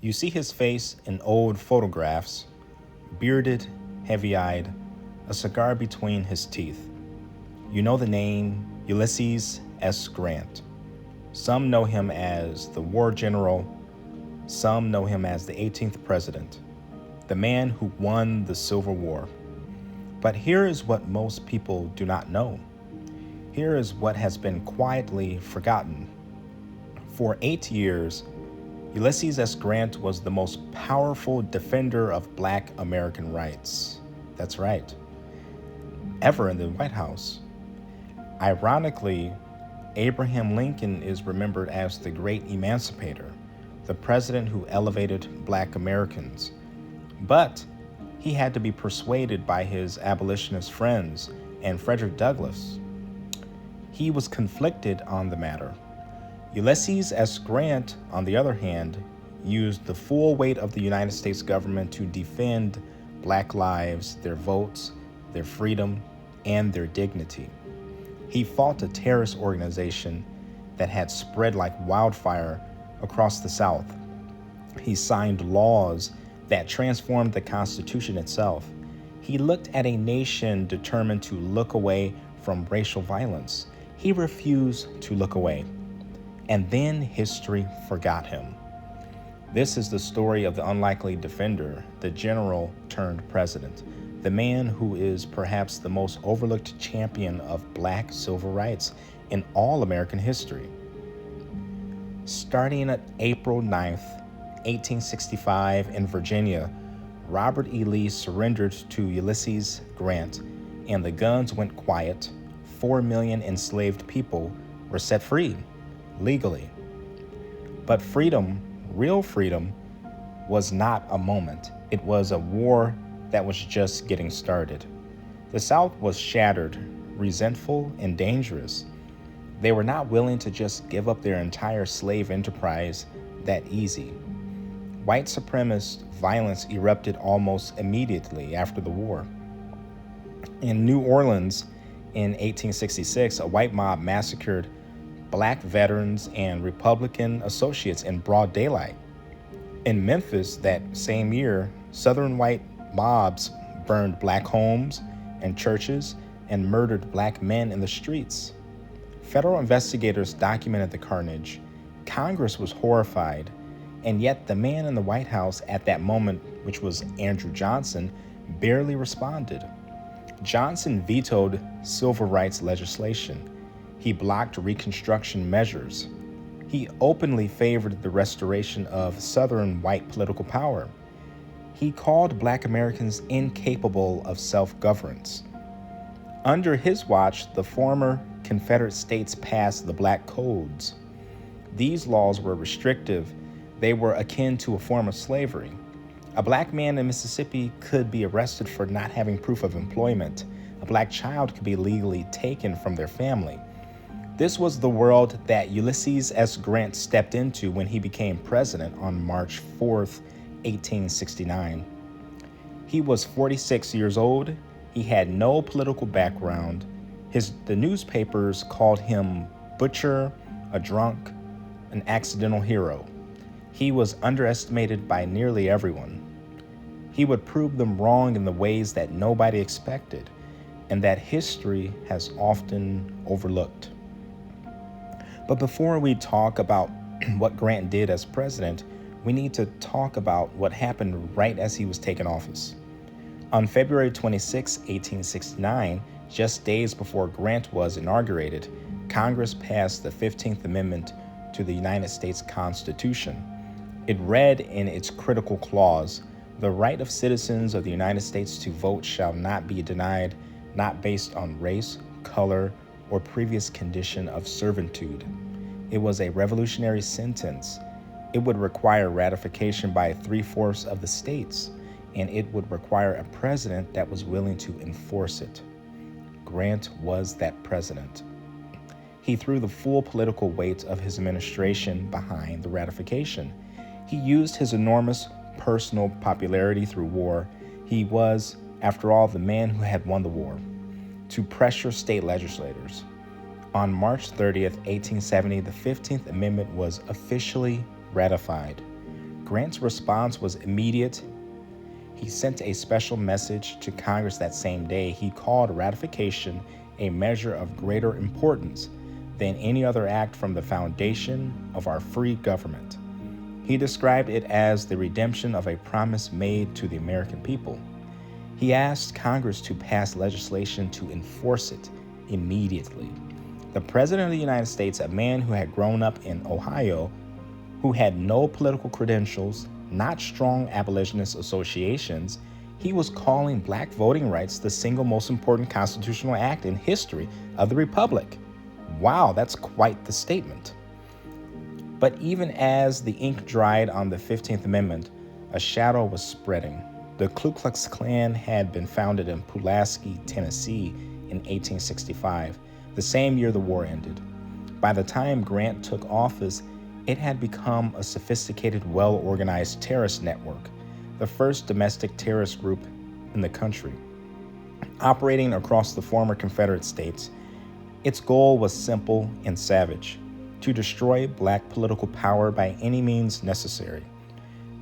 You see his face in old photographs, bearded, heavy-eyed, a cigar between his teeth. You know the name Ulysses S. Grant. Some know him as the war general, some know him as the 18th president, the man who won the Civil War. But here is what most people do not know. Here is what has been quietly forgotten. For 8 years, Ulysses S. Grant was the most powerful defender of Black American rights. That's right, ever in the White House. Ironically, Abraham Lincoln is remembered as the great emancipator, the president who elevated Black Americans. But he had to be persuaded by his abolitionist friends and Frederick Douglass. He was conflicted on the matter. Ulysses S. Grant, on the other hand, used the full weight of the United States government to defend Black lives, their votes, their freedom, and their dignity. He fought a terrorist organization that had spread like wildfire across the South. He signed laws that transformed the Constitution itself. He looked at a nation determined to look away from racial violence. He refused to look away. And then history forgot him. This is the story of the unlikely defender, the general turned president, the man who is perhaps the most overlooked champion of Black civil rights in all American history. Starting at April 9th, 1865 in Virginia, Robert E. Lee surrendered to Ulysses Grant, and the guns went quiet. 4 million enslaved people were set free, legally. But freedom, real freedom, was not a moment. It was a war that was just getting started. The South was shattered, resentful, and dangerous. They were not willing to just give up their entire slave enterprise that easy. White supremacist violence erupted almost immediately after the war. In New Orleans in 1866, a white mob massacred Black veterans and Republican associates in broad daylight. In Memphis that same year, Southern white mobs burned Black homes and churches and murdered Black men in the streets. Federal investigators documented the carnage. Congress was horrified, and yet the man in the White House at that moment, which was Andrew Johnson, barely responded. Johnson vetoed civil rights legislation. He blocked Reconstruction measures. He openly favored the restoration of Southern white political power. He called Black Americans incapable of self-governance. Under his watch, the former Confederate states passed the Black Codes. These laws were restrictive. They were akin to a form of slavery. A Black man in Mississippi could be arrested for not having proof of employment. A Black child could be legally taken from their family. This was the world that Ulysses S. Grant stepped into when he became president on March 4th, 1869. He was 46 years old. He had no political background. The newspapers called him butcher, a drunk, an accidental hero. He was underestimated by nearly everyone. He would prove them wrong in the ways that nobody expected, and that history has often overlooked. But before we talk about what Grant did as president, we need to talk about what happened right as he was taking office. On February 26, 1869, just days before Grant was inaugurated, Congress passed the 15th Amendment to the United States Constitution. It read in its critical clause, "The right of citizens of the United States to vote shall not be denied, not based on race, color, or previous condition of servitude." It was a revolutionary sentence. It would require ratification by 3/4 of the states, and it would require a president that was willing to enforce it. Grant was that president. He threw the full political weight of his administration behind the ratification. He used his enormous personal popularity through war. He was, after all, the man who had won the war, to pressure state legislators. On March 30th, 1870, the 15th Amendment was officially ratified. Grant's response was immediate. He sent a special message to Congress that same day. He called ratification a measure of greater importance than any other act from the foundation of our free government. He described it as the redemption of a promise made to the American people. He asked Congress to pass legislation to enforce it immediately. The President of the United States, a man who had grown up in Ohio, who had no political credentials, not strong abolitionist associations, he was calling Black voting rights the single most important constitutional act in history of the Republic. Wow, that's quite the statement. But even as the ink dried on the 15th Amendment, a shadow was spreading. The Ku Klux Klan had been founded in Pulaski, Tennessee in 1865, the same year the war ended. By the time Grant took office, it had become a sophisticated, well-organized terrorist network, the first domestic terrorist group in the country. Operating across the former Confederate states, its goal was simple and savage: to destroy Black political power by any means necessary.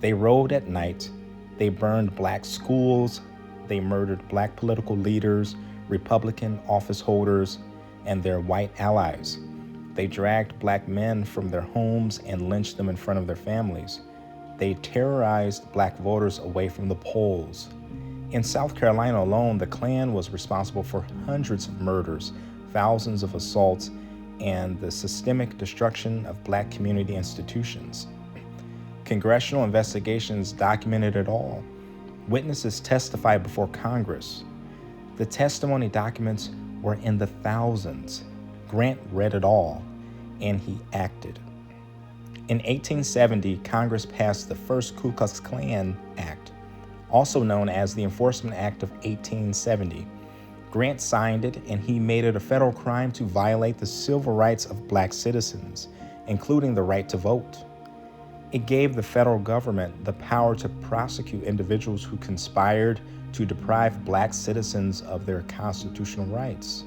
They rode at night, they burned Black schools, they murdered Black political leaders, Republican office holders, and their white allies. They dragged Black men from their homes and lynched them in front of their families. They terrorized Black voters away from the polls. In South Carolina alone, the Klan was responsible for hundreds of murders, thousands of assaults, and the systemic destruction of Black community institutions. Congressional investigations documented it all. Witnesses testified before Congress. The testimony documents were in the thousands. Grant read it all, and he acted. In 1870, Congress passed the first Ku Klux Klan Act, also known as the Enforcement Act of 1870. Grant signed it, and he made it a federal crime to violate the civil rights of Black citizens, including the right to vote. It gave the federal government the power to prosecute individuals who conspired to deprive Black citizens of their constitutional rights.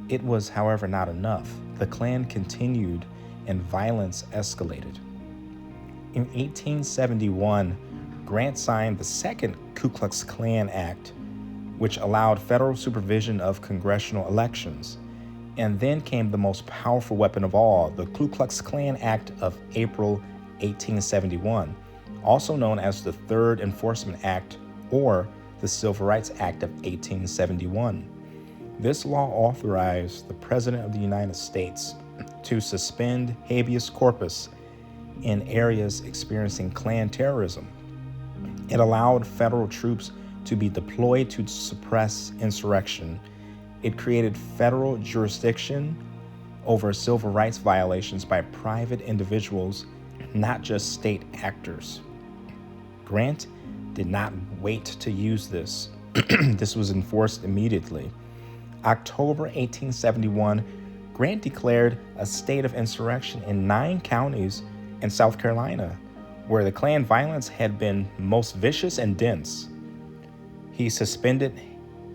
It was, however, not enough. The Klan continued and violence escalated. In 1871, Grant signed the second Ku Klux Klan Act, which allowed federal supervision of congressional elections. And then came the most powerful weapon of all, the Ku Klux Klan Act of April 1871, also known as the Third Enforcement Act or the Civil Rights Act of 1871. This law authorized the President of the United States to suspend habeas corpus in areas experiencing Klan terrorism. It allowed federal troops to be deployed to suppress insurrection. It created federal jurisdiction over civil rights violations by private individuals, not just state actors. Grant did not wait to use this. This was enforced immediately. October 1871, Grant declared a state of insurrection in 9 counties in South Carolina, where the Klan violence had been most vicious and dense. He suspended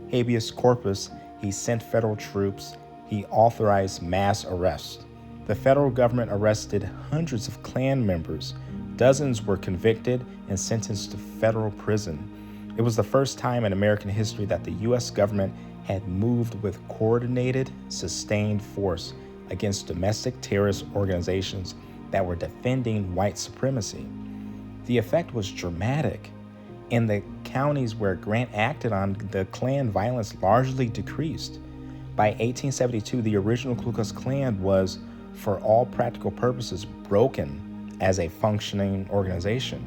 habeas corpus, he sent federal troops, he authorized mass arrests. The federal government arrested hundreds of Klan members. Dozens were convicted and sentenced to federal prison. It was the first time in American history that the U.S. government had moved with coordinated, sustained force against domestic terrorist organizations that were defending white supremacy. The effect was dramatic. In the counties where Grant acted on, the Klan violence largely decreased. By 1872, the original Ku Klux Klan was, for all practical purposes, broken as a functioning organization.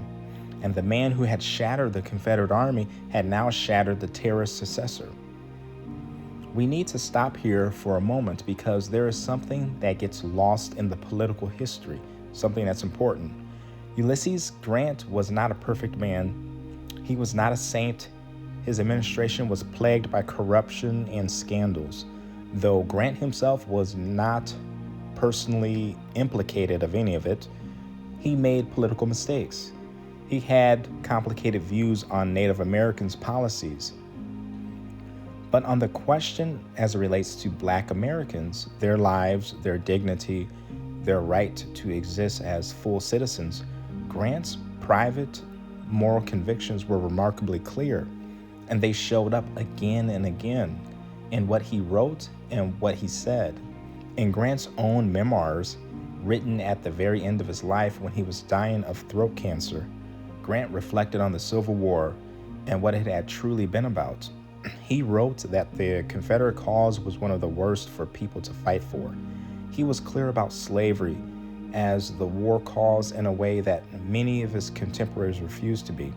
And the man who had shattered the Confederate Army had now shattered the terrorist successor. We need to stop here for a moment because there is something that gets lost in the political history, something that's important. Ulysses Grant was not a perfect man. He was not a saint. His administration was plagued by corruption and scandals. Though Grant himself was not personally implicated of any of it, he made political mistakes. He had complicated views on Native Americans' policies. But on the question as it relates to Black Americans, their lives, their dignity, their right to exist as full citizens, Grant's private moral convictions were remarkably clear, and they showed up again and again in what he wrote and what he said. In Grant's own memoirs, written at the very end of his life when he was dying of throat cancer, Grant reflected on the Civil War and what it had truly been about. He wrote that the Confederate cause was one of the worst for people to fight for. He was clear about slavery as the war cause in a way that many of his contemporaries refused to be.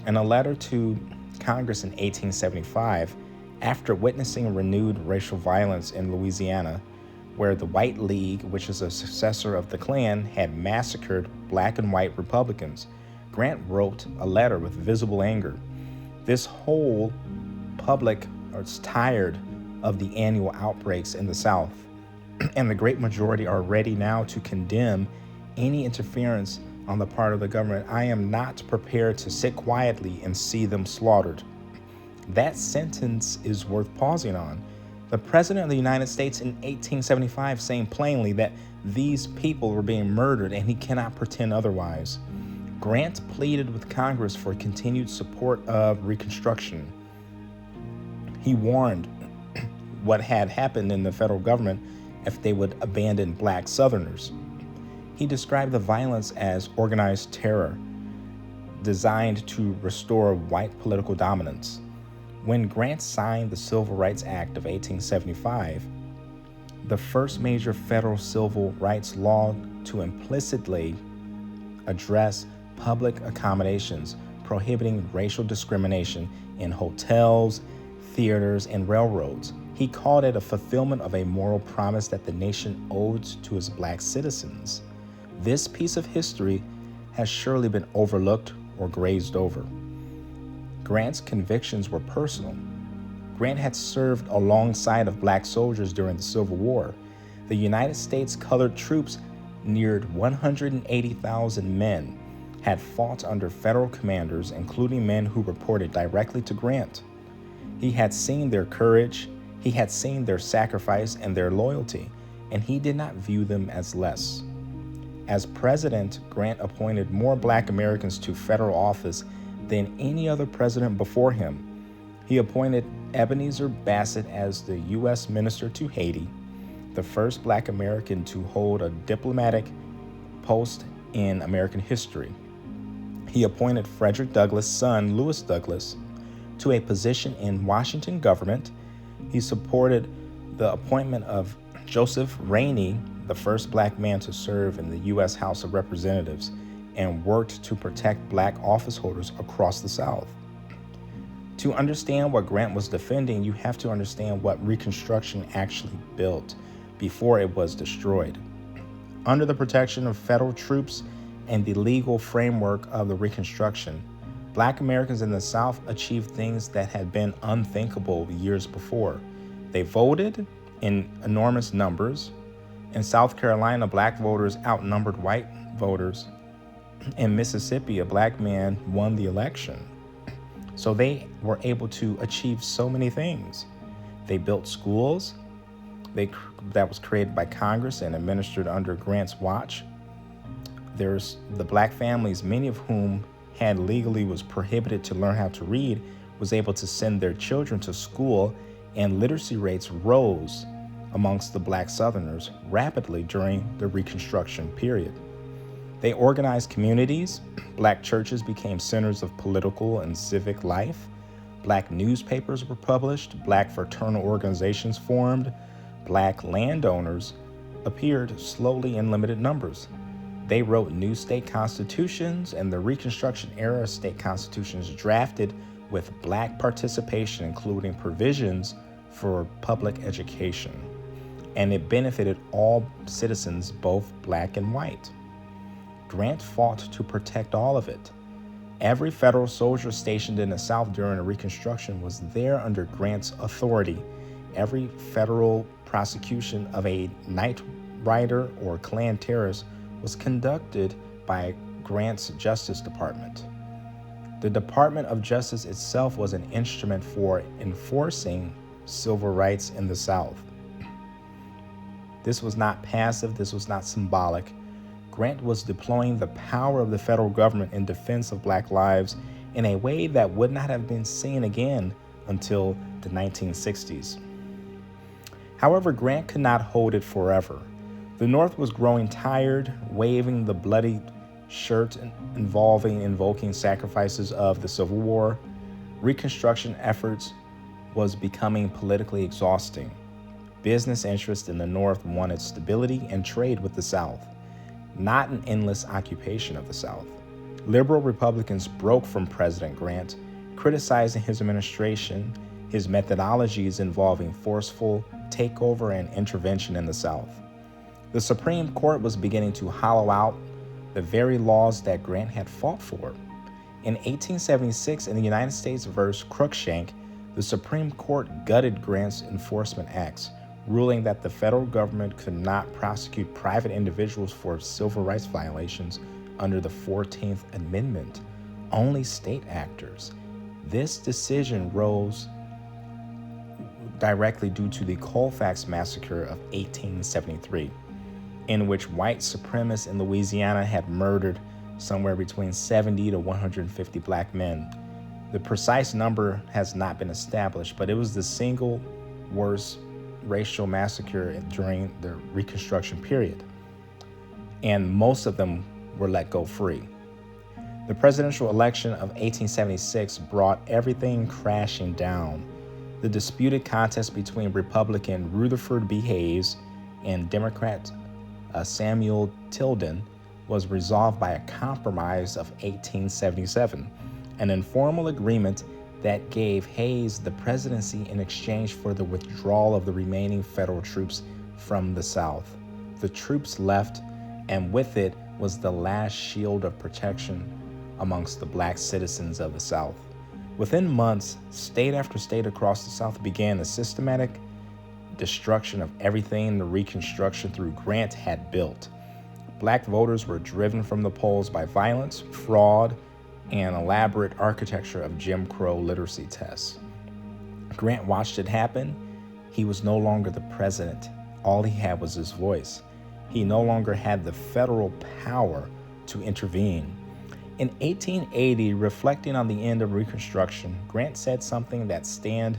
In a letter to Congress in 1875, after witnessing renewed racial violence in Louisiana, where the White League, which is a successor of the Klan, had massacred black and white Republicans, Grant wrote a letter with visible anger. This whole public is tired of the annual outbreaks in the South, and the great majority are ready now to condemn any interference on the part of the government. I am not prepared to sit quietly and see them slaughtered. That sentence is worth pausing on. The President of the United States in 1875 saying plainly that these people were being murdered and he cannot pretend otherwise. Grant pleaded with Congress for continued support of Reconstruction. He warned what had happened in the federal government if they would abandon black Southerners. He described the violence as organized terror, designed to restore white political dominance. When Grant signed the Civil Rights Act of 1875, the first major federal civil rights law to implicitly address public accommodations prohibiting racial discrimination in hotels, theaters, and railroads. He called it a fulfillment of a moral promise that the nation owed to its black citizens. This piece of history has surely been overlooked or grazed over. Grant's convictions were personal. Grant had served alongside of black soldiers during the Civil War. The United States colored troops, neared 180,000 men, had fought under federal commanders, including men who reported directly to Grant. He had seen their courage, he had seen their sacrifice and their loyalty, and he did not view them as less. As president, Grant appointed more black Americans to federal office than any other president before him. He appointed Ebenezer Bassett as the U.S. Minister to Haiti, the first black American to hold a diplomatic post in American history. He appointed Frederick Douglass' son, Lewis Douglass, to a position in Washington government. He supported the appointment of Joseph Rainey, the first black man to serve in the U.S. House of Representatives, and worked to protect black office holders across the South. To understand what Grant was defending, you have to understand what Reconstruction actually built before it was destroyed. Under the protection of federal troops and the legal framework of the Reconstruction, black Americans in the South achieved things that had been unthinkable years before. They voted in enormous numbers. In South Carolina, black voters outnumbered white voters. In Mississippi, a black man won the election. So they were able to achieve so many things. They built schools that was created by Congress and administered under Grant's watch. There's the black families, many of whom had legally was prohibited to learn how to read, was able to send their children to school, and literacy rates rose amongst the black Southerners rapidly during the Reconstruction period. They organized communities. Black churches became centers of political and civic life. Black newspapers were published. Black fraternal organizations formed. Black landowners appeared slowly in limited numbers. They wrote new state constitutions, and the Reconstruction era state constitutions drafted with black participation, including provisions for public education. And it benefited all citizens, both black and white. Grant fought to protect all of it. Every federal soldier stationed in the South during the Reconstruction was there under Grant's authority. Every federal prosecution of a night rider or Klan terrorist was conducted by Grant's Justice Department. The Department of Justice itself was an instrument for enforcing civil rights in the South. This was not passive, this was not symbolic. Grant was deploying the power of the federal government in defense of Black lives in a way that would not have been seen again until the 1960s. However, Grant could not hold it forever. The North was growing tired, waving the bloody shirt invoking sacrifices of the Civil War. Reconstruction efforts was becoming politically exhausting. Business interests in the North wanted stability and trade with the South, not an endless occupation of the South. Liberal Republicans broke from President Grant, criticizing his administration, his methodologies involving forceful takeover and intervention in the South. The Supreme Court was beginning to hollow out the very laws that Grant had fought for. In 1876, in the United States versus Cruikshank, the Supreme Court gutted Grant's enforcement acts, ruling that the federal government could not prosecute private individuals for civil rights violations under the 14th Amendment, only state actors. This decision rose directly due to the Colfax Massacre of 1873, in which white supremacists in Louisiana had murdered somewhere between 70 to 150 Black men. The precise number has not been established, but it was the single worst racial massacre during the Reconstruction period, and most of them were let go free. The presidential election of 1876 brought everything crashing down. The disputed contest between Republican Rutherford B. Hayes and Democrat Samuel Tilden was resolved by a compromise of 1877, an informal agreement that gave Hayes the presidency in exchange for the withdrawal of the remaining federal troops from the South. The troops left, and with it was the last shield of protection amongst the Black citizens of the South. Within months, state after state across the South began a systematic destruction of everything the Reconstruction through Grant had built. Black voters were driven from the polls by violence, fraud, and elaborate architecture of Jim Crow literacy tests. Grant watched it happen. He was no longer the president. All he had was his voice. He no longer had the federal power to intervene. In 1880, reflecting on the end of Reconstruction, Grant said something that stands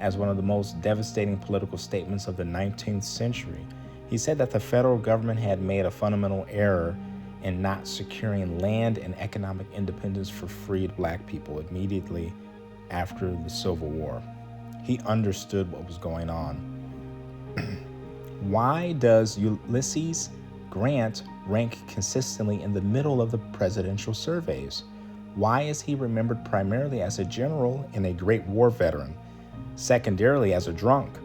as one of the most devastating political statements of the 19th century. He said that the federal government had made a fundamental error in not securing land and economic independence for freed Black people immediately after the Civil War. He understood what was going on. Why does Ulysses Grant rank consistently in the middle of the presidential surveys? Why is he remembered primarily as a general and a great war veteran, secondarily as a drunk,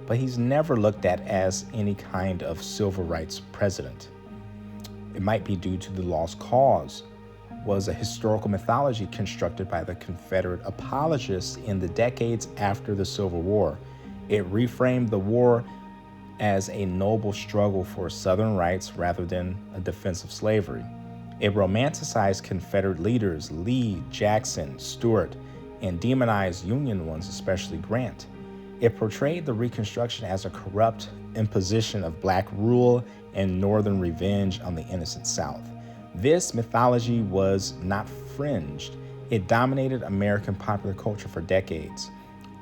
but he's never looked at as any kind of civil rights president? It might be due to the lost cause, was a historical mythology constructed by the Confederate apologists in the decades after the Civil War. It reframed the war as a noble struggle for Southern rights rather than a defense of slavery. It romanticized Confederate leaders Lee, Jackson, Stuart, and demonized Union ones, especially Grant. It portrayed the Reconstruction as a corrupt imposition of Black rule and Northern revenge on the innocent South. This mythology was not fringed. It dominated American popular culture for decades.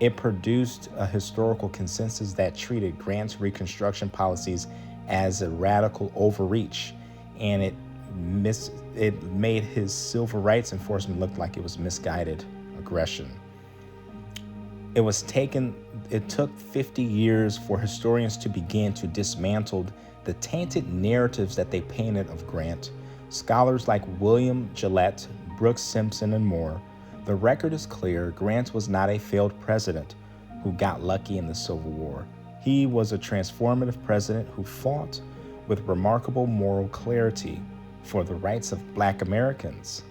It produced a historical consensus that treated Grant's Reconstruction policies as a radical overreach, and it made his civil rights enforcement look like it was misguided aggression. It took 50 years for historians to begin to dismantle the tainted narratives that they painted of Grant. Scholars like William Gillette, Brooks Simpson, and more, the record is clear. Grant was not a failed president who got lucky in the Civil War. He was a transformative president who fought with remarkable moral clarity for the rights of Black Americans,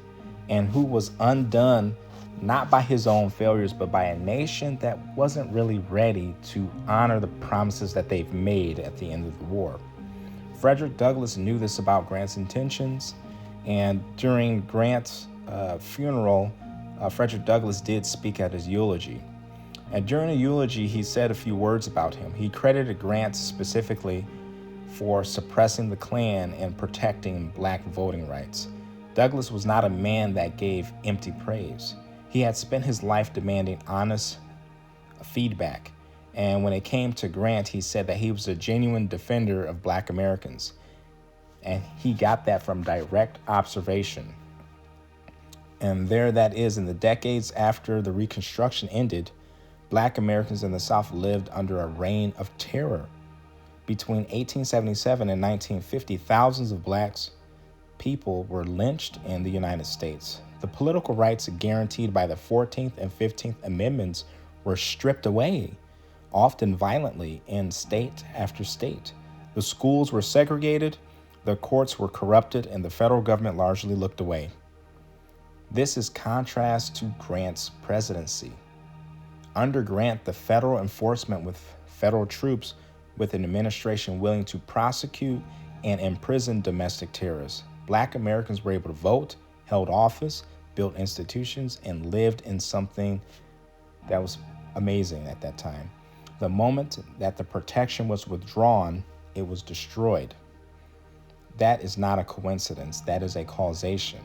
and who was undone not by his own failures, but by a nation that wasn't really ready to honor the promises that they've made at the end of the war. Frederick Douglass knew this about Grant's intentions, and during Grant's funeral, Frederick Douglass did speak at his eulogy. And during the eulogy, he said a few words about him. He credited Grant specifically for suppressing the Klan and protecting black voting rights. Douglass was not a man that gave empty praise. He had spent his life demanding honest feedback. And when it came to Grant, he said that he was a genuine defender of black Americans. And he got that from direct observation. And there that is, in the decades after the Reconstruction ended, black Americans in the South lived under a reign of terror. Between 1877 and 1950, thousands of black people were lynched in the United States. The political rights guaranteed by the 14th and 15th Amendments were stripped away, often violently, in state after state. The schools were segregated, the courts were corrupted, and the federal government largely looked away. This is contrast to Grant's presidency. Under Grant, the federal enforcement with federal troops, with an administration willing to prosecute and imprison domestic terrorists. Black Americans were able to vote, held office, built institutions, and lived in something that was amazing at that time. The moment that the protection was withdrawn, it was destroyed. That is not a coincidence. That is a causation.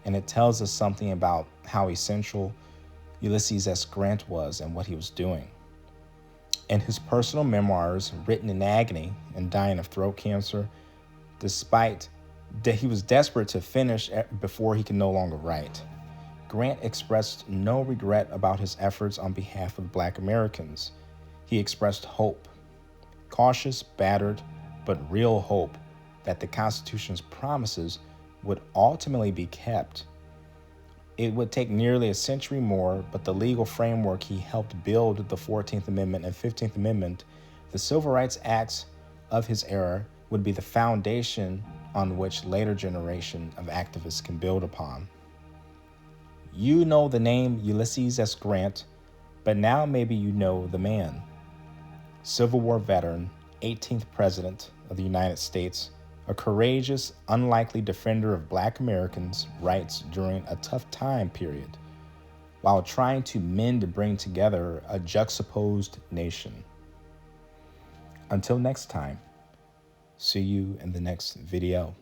And it tells us something about how essential Ulysses S. Grant was and what he was doing. In his personal memoirs, written in agony and dying of throat cancer, despite that he was desperate to finish before he could no longer write, Grant expressed no regret about his efforts on behalf of black Americans. He expressed hope, cautious, battered, but real hope that the Constitution's promises would ultimately be kept. It would take nearly a century more, but the legal framework he helped build, the 14th Amendment and 15th Amendment, the Civil Rights Acts of his era, would be the foundation on which later generation of activists can build upon. You know the name Ulysses S. Grant, but now maybe you know the man. Civil War veteran, 18th President of the United States, a courageous, unlikely defender of black Americans' rights during a tough time period, while trying to mend and bring together a juxtaposed nation. Until next time, see you in the next video.